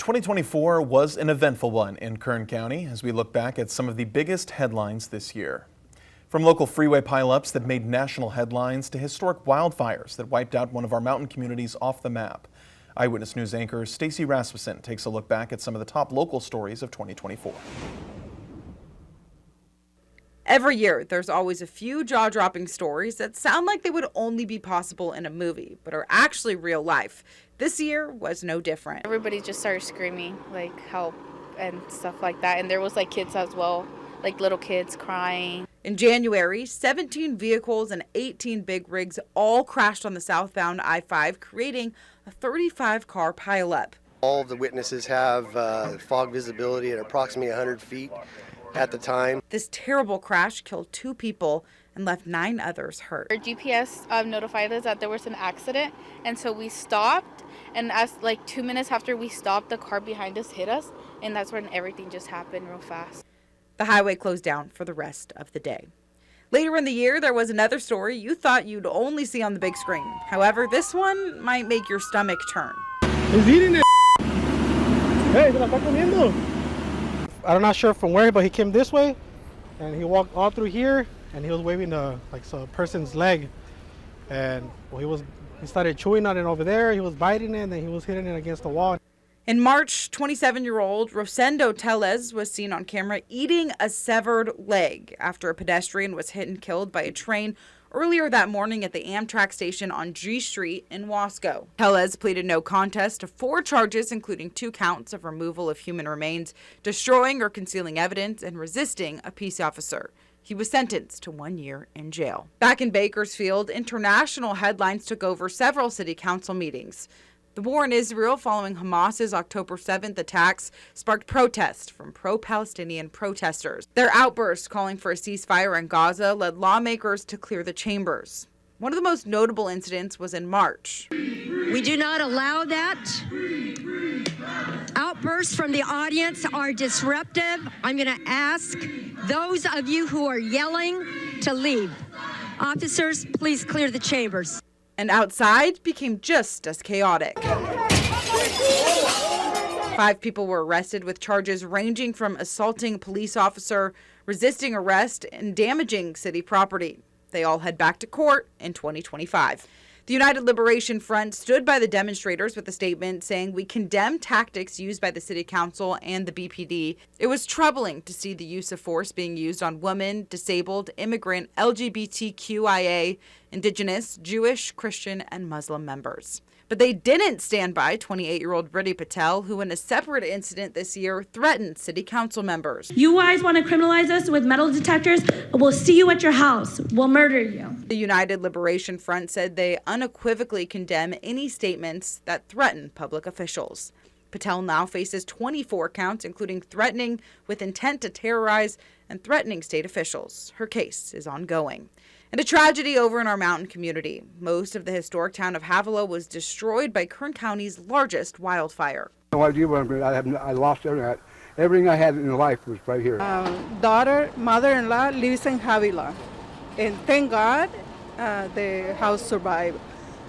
2024 was an eventful one in Kern County as we look back at some of the biggest headlines this year. From local freeway pileups that made national headlines to historic wildfires that wiped out one of our mountain communities off the map. Eyewitness News anchor Stacey Rasmussen takes a look back at some of the top local stories of 2024. Every year, there's always a few jaw-dropping stories that sound like they would only be possible in a movie, but are actually real life. This year was no different. Everybody just started screaming, like, help and stuff like that. And there was, like, kids as well, like little kids crying. In January, 17 vehicles and 18 big rigs all crashed on the southbound I-5, creating a 35-car pileup. All of the witnesses have fog visibility at approximately 100 feet at the time. This terrible crash killed 2 people and left 9 others hurt. Our GPS notified us that there was an accident, and so we stopped, and as like 2 minutes after we stopped, the car behind us hit us, and that's when everything just happened real fast. The highway closed down for the rest of the day. Later in the year, there was another story you thought you'd only see on the big screen. However, this one might make your stomach turn. He's eating it. Hey, se la está comiendo. I'm not sure from where, but he came this way, and he walked all through here, and he was waving a person's leg, and he started chewing on it over there. He was biting it, and then he was hitting it against the wall. In March, 27-year-old Rosendo Tellez was seen on camera eating a severed leg after a pedestrian was hit and killed by a train earlier that morning at the Amtrak station on G Street in Wasco. Tellez pleaded no contest to 4 charges, including 2 counts of removal of human remains, destroying or concealing evidence, and resisting a peace officer. He was sentenced to 1 year in jail. Back in Bakersfield, international headlines took over several city council meetings. The war in Israel following Hamas's October 7th attacks sparked protests from pro-Palestinian protesters. Their outburst calling for a ceasefire in Gaza led lawmakers to clear the chambers. One of the most notable incidents was in March. We do not allow that. Outbursts from the audience are disruptive. I'm going to ask those of you who are yelling to leave. Officers, please clear the chambers. And outside became just as chaotic. 5 people were arrested with charges ranging from assaulting a police officer, resisting arrest, and damaging city property. They all head back to court in 2025. The United Liberation Front stood by the demonstrators with a statement saying, "We condemn tactics used by the City Council and the BPD. It was troubling to see the use of force being used on women, disabled, immigrant, LGBTQIA, Indigenous, Jewish, Christian, and Muslim members." But they didn't stand by 28-year-old Riddhi Patel, who in a separate incident this year threatened city council members. You guys want to criminalize us with metal detectors? We'll see you at your house. We'll murder you. The United Liberation Front said they unequivocally condemn any statements that threaten public officials. Patel now faces 24 counts, including threatening with intent to terrorize and threatening state officials. Her case is ongoing. And a tragedy over in our mountain community. Most of the historic town of Havilah was destroyed by Kern County's largest wildfire. No idea what I lost everything. Everything I had in life was right here. Mother-in-law lives in Havilah, and thank God the house survived.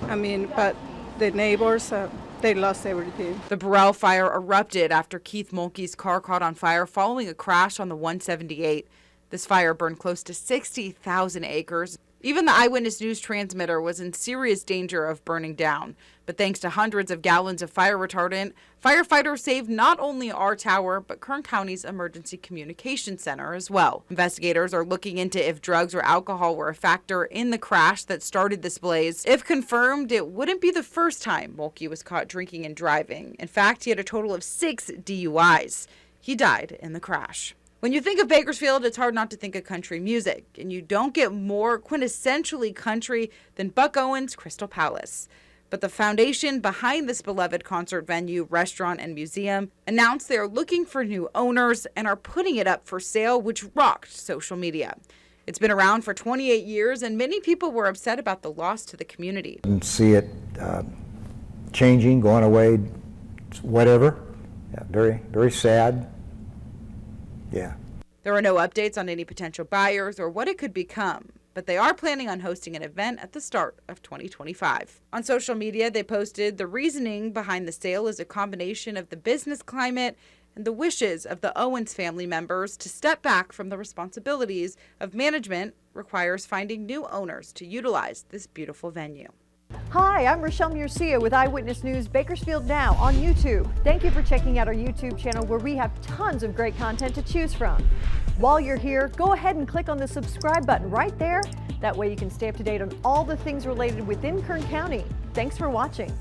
But the neighbors, they lost everything. The Borel fire erupted after Keith Mulkey's car caught on fire following a crash on the 178. This fire burned close to 60,000 acres. Even the Eyewitness News transmitter was in serious danger of burning down. But thanks to hundreds of gallons of fire retardant, firefighters saved not only our tower, but Kern County's Emergency Communication Center as well. Investigators are looking into if drugs or alcohol were a factor in the crash that started this blaze. If confirmed, it wouldn't be the first time Mulkey was caught drinking and driving. In fact, he had a total of 6 DUIs. He died in the crash. When you think of Bakersfield, it's hard not to think of country music, and you don't get more quintessentially country than Buck Owens' Crystal Palace. But the foundation behind this beloved concert venue, restaurant, and museum announced they are looking for new owners and are putting it up for sale, which rocked social media. It's been around for 28 years, and many people were upset about the loss to the community. And see it changing, going away, whatever. Yeah, very, very sad. Yeah. There are no updates on any potential buyers or what it could become. but they are planning on hosting an event at the start of 2025. On social media, they posted the reasoning behind the sale is a combination of the business climate and the wishes of the Owens family members to step back from the responsibilities of management requires finding new owners to utilize this beautiful venue. Hi, I'm Rochelle Murcia with Eyewitness News Bakersfield Now on YouTube. Thank you for checking out our YouTube channel where we have tons of great content to choose from. While you're here, go ahead and click on the subscribe button right there. That way you can stay up to date on all the things related within Kern County. Thanks for watching.